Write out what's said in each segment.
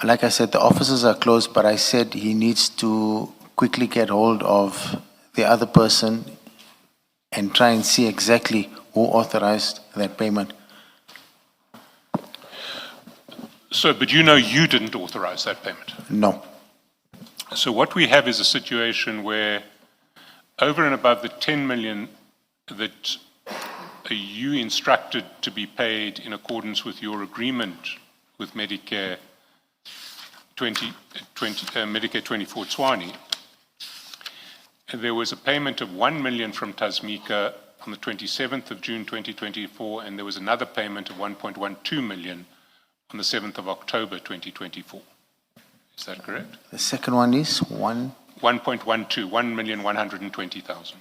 Like I said, the offices are closed, but I said he needs to quickly get hold of the other person and try and see exactly who authorized that payment. So, but you know you didn't authorize that payment. No. So what we have is a situation where over and above the 10 million that you instructed to be paid in accordance with your agreement with Medicare 24 Tswani, there was a payment of 1 million from Tasmika on the 27th of June 2024, and there was another payment of 1.12 million on the 7th of October 2024. Is that correct? The second one is 1. 1.12, 1,120,000.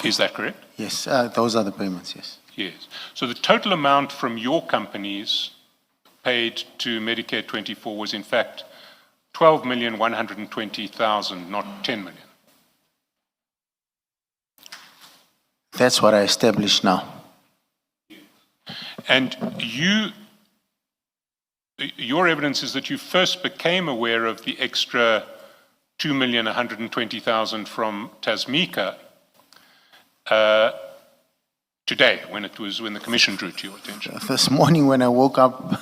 Is that correct? Yes, those are the payments, yes. Yes. So the total amount from your companies paid to Medicare 24 was in fact 12,120,000, not 10 million. That's what I established now. And your evidence is that you first became aware of the extra 2,120,000 from Tasmika today, when the commission drew to your attention. This morning when I woke up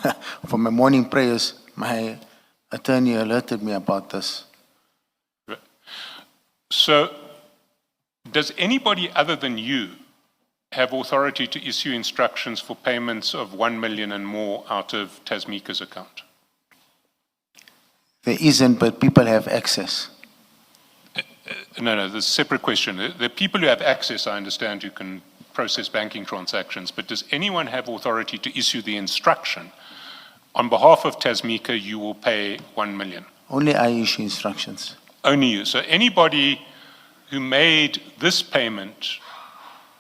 for my morning prayers, my attorney alerted me about this. So, does anybody other than you have authority to issue instructions for payments of 1 million and more out of Tasmika's account? There isn't, but people have access. No, there's a separate question. The people who have access, I understand you can process banking transactions, but does anyone have authority to issue the instruction on behalf of Tasmika, you will pay 1 million? Only I issue instructions. Only you. So anybody who made this payment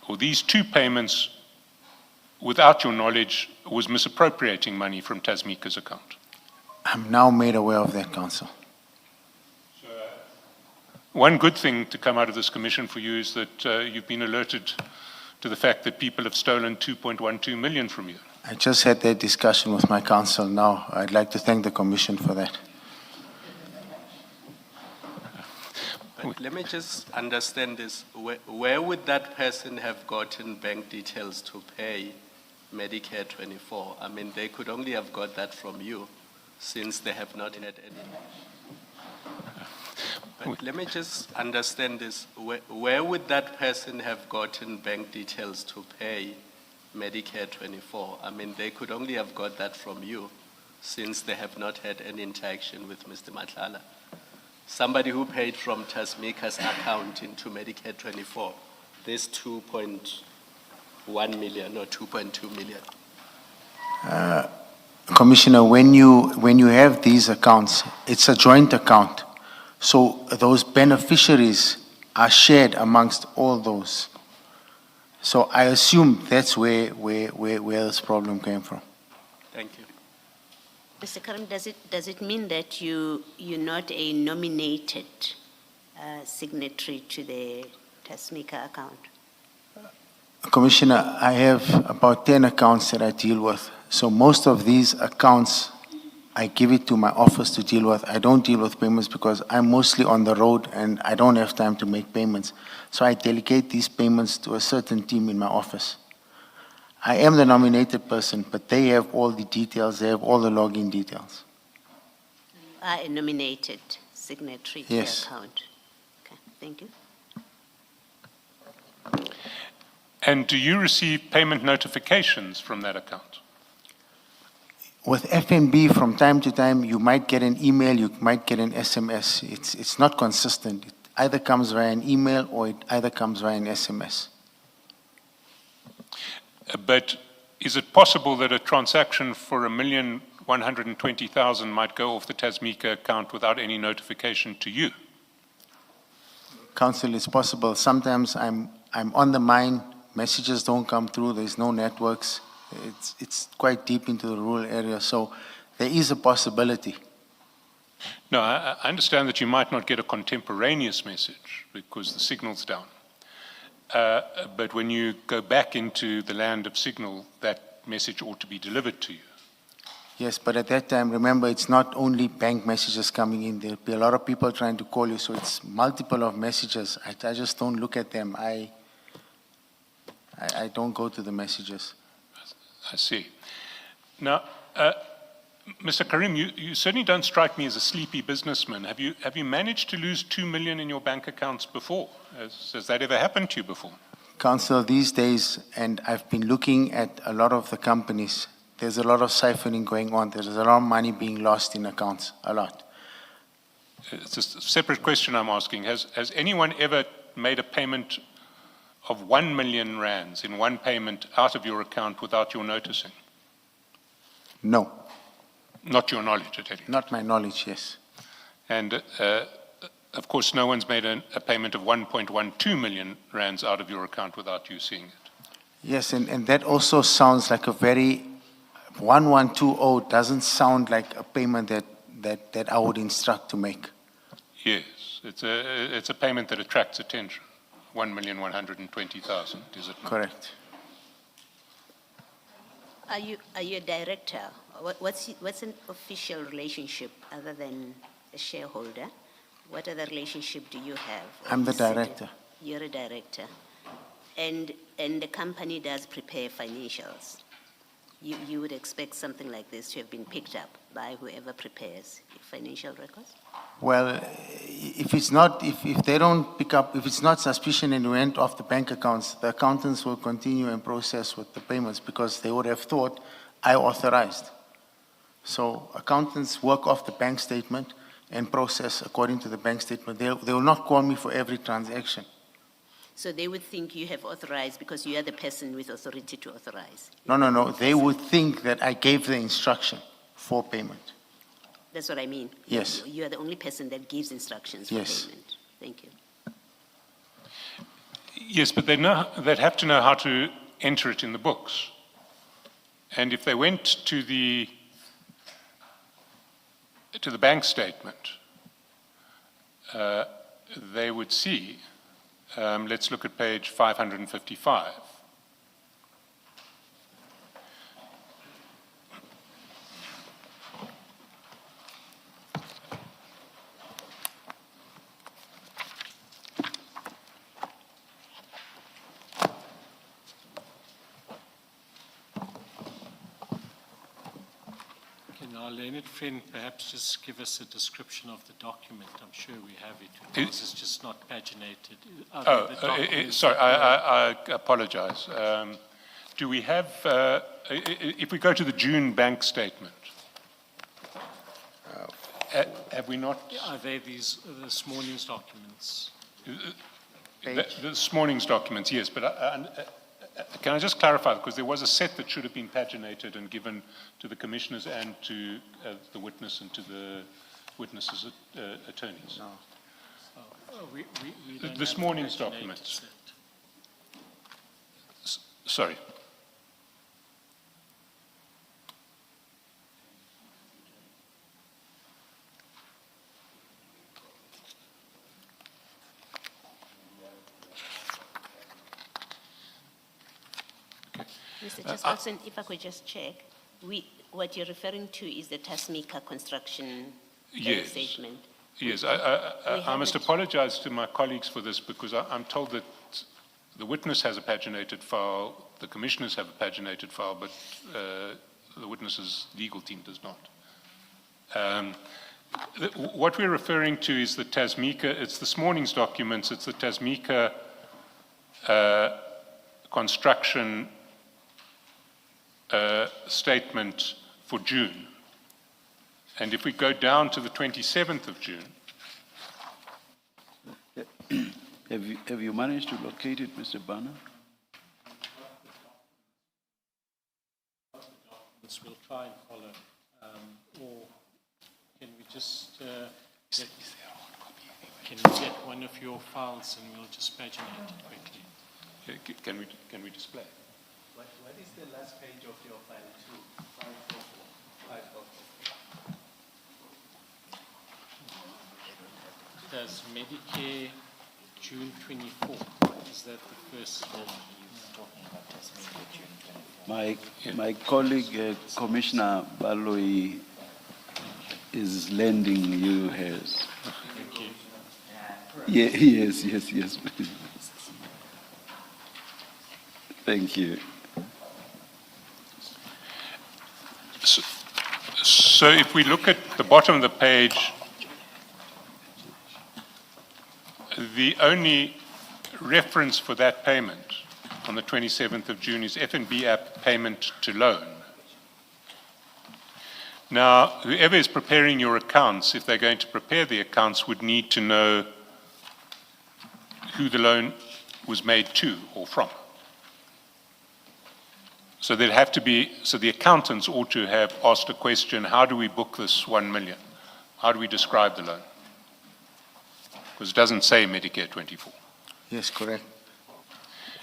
or these two payments without your knowledge was misappropriating money from Tasmika's account? I'm now made aware of that, Council. So, one good thing to come out of this commission for you is that you've been alerted to the fact that people have stolen 2.12 million from you. I just had that discussion with my counsel now. I'd like to thank the Commission for that. But let me just understand this. Where would that person have gotten bank details to pay Medicare 24? I mean, they could only have got that from you, since they have not had any. But let me just understand this. Where would that person have gotten bank details to pay Medicare 24? I mean, they could only have got that from you, since they have not had any interaction with Mr. Matlala. Somebody who paid from Tasmika's account into Medicare 24, this 2.1 million or 2.2 million. Commissioner, when you have these accounts, it's a joint account. So those beneficiaries are shared amongst all those. So I assume that's where this problem came from. Thank you. Mr. Carrim, does it mean that you're not a nominated signatory to the Tasmika account? Commissioner, I have about 10 accounts that I deal with. So most of these accounts, I give it to my office to deal with. I don't deal with payments because I'm mostly on the road and I don't have time to make payments. So I delegate these payments to a certain team in my office. I am the nominated person, but they have all the details. They have all the login details. You are a nominated signatory to Yes. the account. Okay, thank you. And do you receive payment notifications from that account? With FNB, from time to time, you might get an email, you might get an SMS. It's not consistent. It either comes via an email or it either comes via an SMS. But is it possible that a transaction for 1,120,000 might go off the Tasmika account without any notification to you? Council, it's possible. Sometimes I'm on the mine, messages don't come through, there's no networks. It's quite deep into the rural area, so there is a possibility. No, I understand that you might not get a contemporaneous message because the signal's down. But when you go back into the land of signal, that message ought to be delivered to you. Yes, but at that time, remember, it's not only bank messages coming in. There'll be a lot of people trying to call you, so it's multiple of messages. I just don't look at them. I don't go to the messages. I see. Now, Mr. Carrim, you certainly don't strike me as a sleepy businessman. Have you managed to lose 2 million in your bank accounts before? Has that ever happened to you before? Council, these days, and I've been looking at a lot of the companies, there's a lot of siphoning going on. There's a lot of money being lost in accounts, a lot. It's a separate question I'm asking. Has anyone ever made a payment of 1 million rands in one payment out of your account without your noticing? No, Not your knowledge, at any rate. not my knowledge, yes. And of course, no one's made a payment of 1.12 million rands out of your account without you seeing it. Yes, and that also sounds like a very, 1120 doesn't sound like a payment that I would instruct to make. Yes, it's a payment that attracts attention. 1,120,000, is it not? Correct. Are you a director? What's an official relationship other than a shareholder? What other relationship do you have? I'm the Is it- director. You're a director. And the company does prepare financials. You would expect something like this to have been picked up by whoever prepares financial records? Well, if it's not, if they don't pick up, if it's not suspicion and went off the bank accounts, the accountants will continue and process with the payments because they would have thought I authorized. So accountants work off the bank statement and process according to the bank statement. They will not call me for every transaction. So they would think you have authorized because you are the person with authority to authorize. No. They would think that I gave the instruction for payment. That's what I mean. Yes. You are the only person that gives instructions for Yes. payment. Thank you. Yes, but they'd have to know how to enter it in the books. And if they went to the bank statement, they would see, let's look at page 555. Can our learned friend perhaps just give us a description of the document? I'm sure we have it, because it's just not paginated. Sorry, I apologize. Do we have, if we go to the June bank statement, have we not? Are they this morning's documents? This morning's documents, yes, but can I just clarify, because there was a set that should have been paginated and given to the commissioners and to the witness and to the witnesses' attorneys. No. We don't This have a morning's paginated documents. set. Sorry. Mr. Chairperson, if I could just check, what you're referring to is the Tasmika construction Yes. statement. Yes, We I have must it. apologize to my colleagues for this, because I'm told that the witness has a paginated file, the commissioners have a paginated file, but the witness's legal team does not. What we're referring to is the Tasmika, it's this morning's documents, it's the Tasmika construction statement for June. And if we go down to the 27th of June, Have you managed to locate it, Mr. Banner? We'll try and follow. Or can we just can we get one of your files and we'll just paginate it quickly? can we display? What is the last page of your file, 544? Does Medicare June 24, is that the first one? My colleague, Commissioner Baloi, is lending you hers. Thank you. Yeah, yes. Thank you. So if we look at the bottom of the page, the only reference for that payment on the 27th of June is F&B app payment to loan. Now, whoever is preparing your accounts, if they're going to prepare the accounts, would need to know who the loan was made to or from. So there'd have to be, so the accountants ought to have asked a question, how do we book this 1 million? How do we describe the loan? Because it doesn't say Medicare 24. Yes, correct.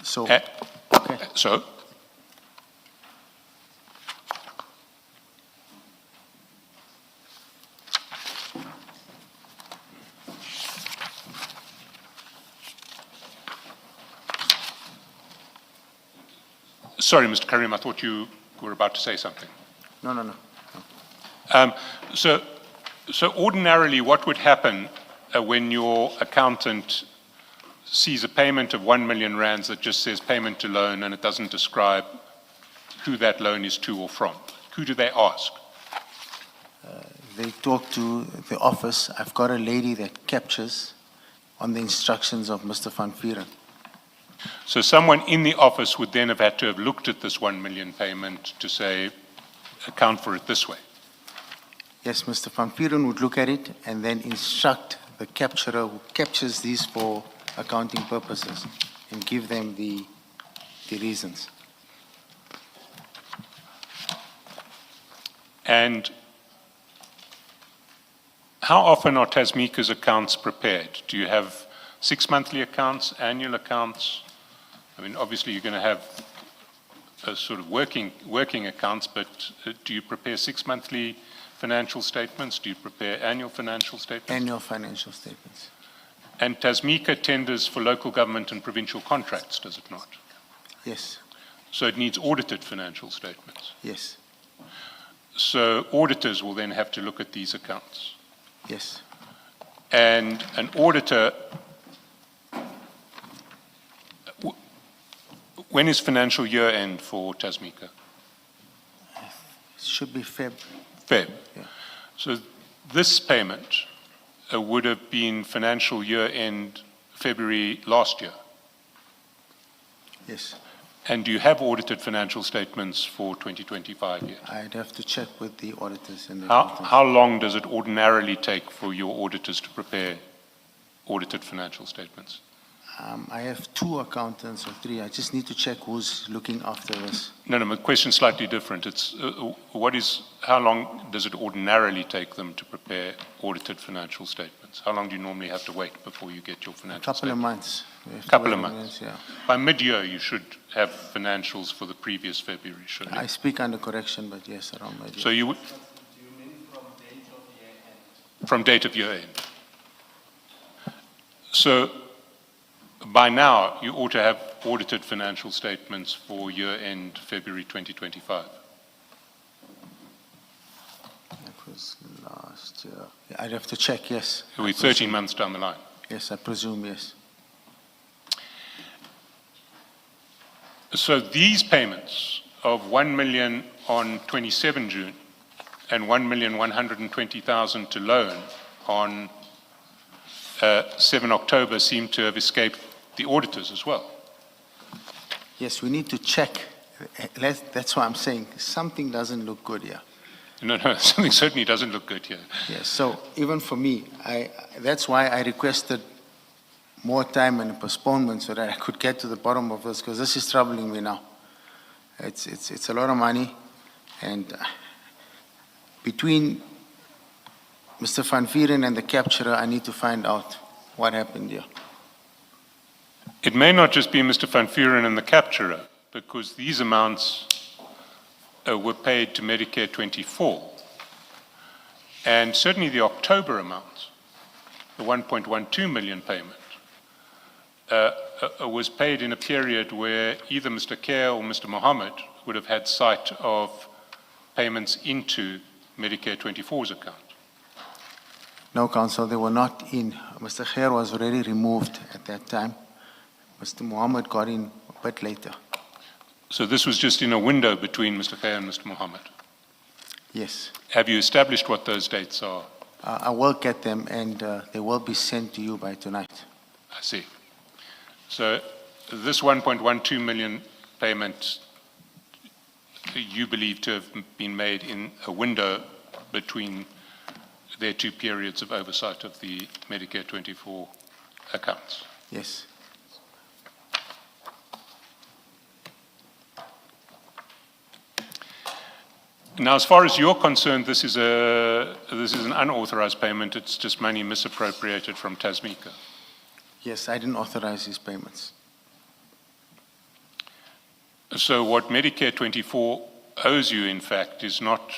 So, Uh, okay. So, sorry, Mr. Carrim, I thought you were about to say something. No. So ordinarily, what would happen when your accountant sees a payment of 1 million rands that just says payment to loan and it doesn't describe who that loan is to or from? Who do they ask? They talk to the office. I've got a lady that captures on the instructions of Mr. Van Vieren. So someone in the office would then have had to have looked at this 1 million payment to say, account for it this way. Yes, Mr. Van Vieren would look at it and then instruct the capturer who captures these for accounting purposes and give them the reasons. And how often are Tasmika's accounts prepared? Do you have 6 monthly accounts, annual accounts? I mean, obviously you're going to have a sort of working accounts, but do you prepare 6 monthly financial statements? Do you prepare annual financial statements? Annual financial statements. And Tasmika tenders for local government and provincial contracts, does it not? Yes, So it needs audited financial statements. yes, So auditors will then have to look at these accounts. yes. And an auditor, when is financial year end for Tasmika? Should be Feb. Feb. Yeah. So this payment would have been financial year end February last year. Yes. And do you have audited financial statements for 2025 yet? I'd have to check with the auditors and the How long does it ordinarily take for your auditors to prepare audited financial statements? I have 2 accountants or 3. I just need to check who's looking after this. No, my question's slightly different. It's how long does it ordinarily take them to prepare audited financial statements? How long do you normally have to wait before you get your A financial couple of statements? months. We have to Couple wait of a months. minute, yeah. By mid-year, you should have financials for the previous February, shouldn't I you? speak under correction, but yes, around my So you would... From date of year end. So by now, you ought to have audited financial statements for year end February 2025. That was last year. Yeah, I'd have to check, yes. We're 13 months down the line. Yes, I presume, yes. So these payments of 1 million on 27 June and 1,120,000 to loan on 7 October seem to have escaped the auditors as well. Yes, we need to check. That's why I'm saying something doesn't look good here. No, something certainly doesn't look good here. Yes, so even for me, that's why I requested more time and a postponement so that I could get to the bottom of this, because this is troubling me now. It's a lot of money, and between Mr. Van Vieren and the capturer, I need to find out what happened here. It may not just be Mr. Van Vieren and the capturer, because these amounts were paid to Medicare 24. And certainly the October amount, the 1.12 million payment, was paid in a period where either Mr. Kerr or Mr. Mohammed would have had sight of payments into Medicare 24's account. No, Council, they were not in. Mr. Khair was already removed at that time. Mr. Mohammed got in a bit later. So this was just in a window between Mr. Kerr and Mr. Mohammed. Yes. Have you established what those dates are? I will get them, and they will be sent to you by tonight. I see. So this 1.12 million payment you believe to have been made in a window between their two periods of oversight of the Medicare 24 accounts. Yes. Now, as far as you're concerned, this is an unauthorized payment. It's just money misappropriated from Tasmika. Yes, I didn't authorize these payments. So what Medicare 24 owes you, in fact, is not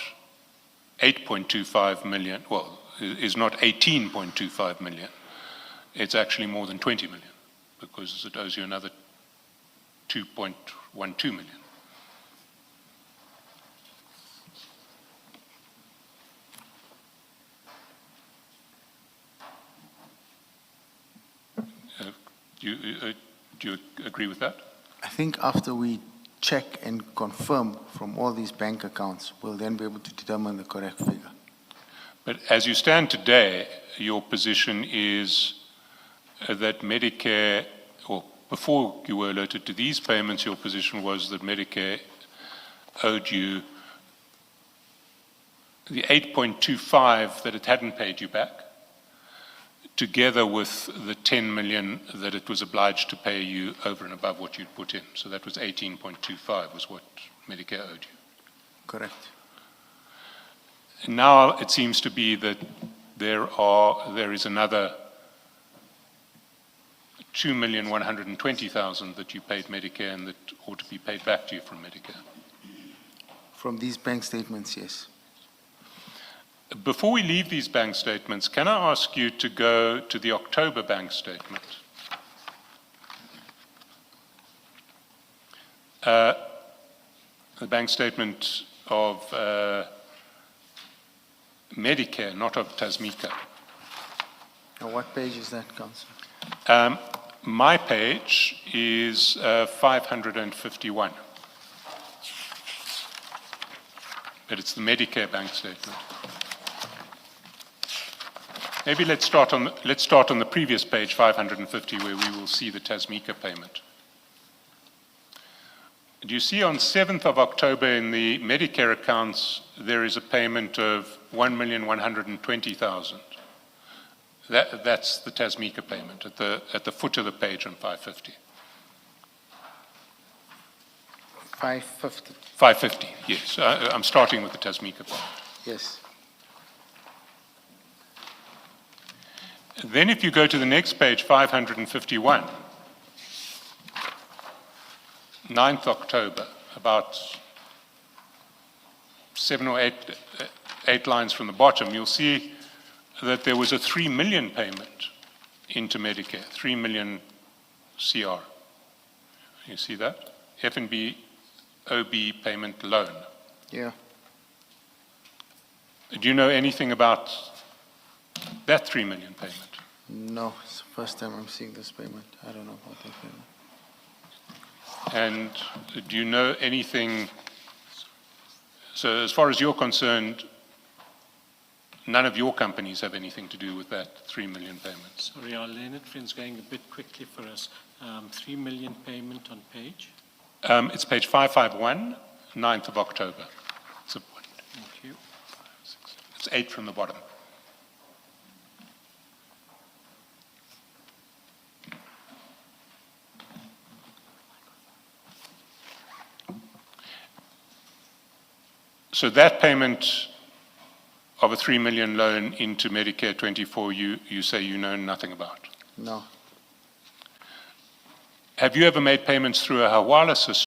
8.25 million, well, is not 18.25 million. It's actually more than 20 million, because it owes you another 2.12 million. Do you agree with that? I think after we check and confirm from all these bank accounts, we'll then be able to determine the correct figure. But as you stand today, your position is that Medicare, or before you were alerted to these payments, your position was that Medicare owed you the 8.25 that it hadn't paid you back, together with the 10 million that it was obliged to pay you over and above what you'd put in. So that was 18.25 was what Medicare owed you. Correct. Now it seems to be that there is another 2,120,000 that you paid Medicare and that ought to be paid back to you from Medicare. From these bank statements, yes. Before we leave these bank statements, can I ask you to go to the October bank statement? The bank statement of Medicare, not of Tasmika. Now, what page is that, Council? My page is 551. But it's the Medicare bank statement. Maybe let's start on the previous page, 550, where we will see the Tasmika payment. Do you see on 7th of October in the Medicare accounts, there is a payment of 1,120,000. That's the Tasmika payment at the foot of the page on 550. 550. 550, yes. I'm starting with the Tasmika payment. Yes. Then if you go to the next page, 551, 9th October, about 7 or 8 lines from the bottom, you'll see that there was a 3 million payment into Medicare, 3 million CR. You see that? F&B OB payment loan. Yeah. Do you know anything about that 3 million payment? No, it's the first time I'm seeing this payment. I don't know about that payment. And do you know anything, so as far as you're concerned, none of your companies have anything to do with that 3 million payment? Sorry, our learned friend's going a bit quickly for us. 3 million payment on page? It's page 551, 9th of October. Thank you. It's 8 from the bottom. So that payment of a 3 million loan into Medicare 24, you say you know nothing about? No. Have you ever made payments through a Hawala system?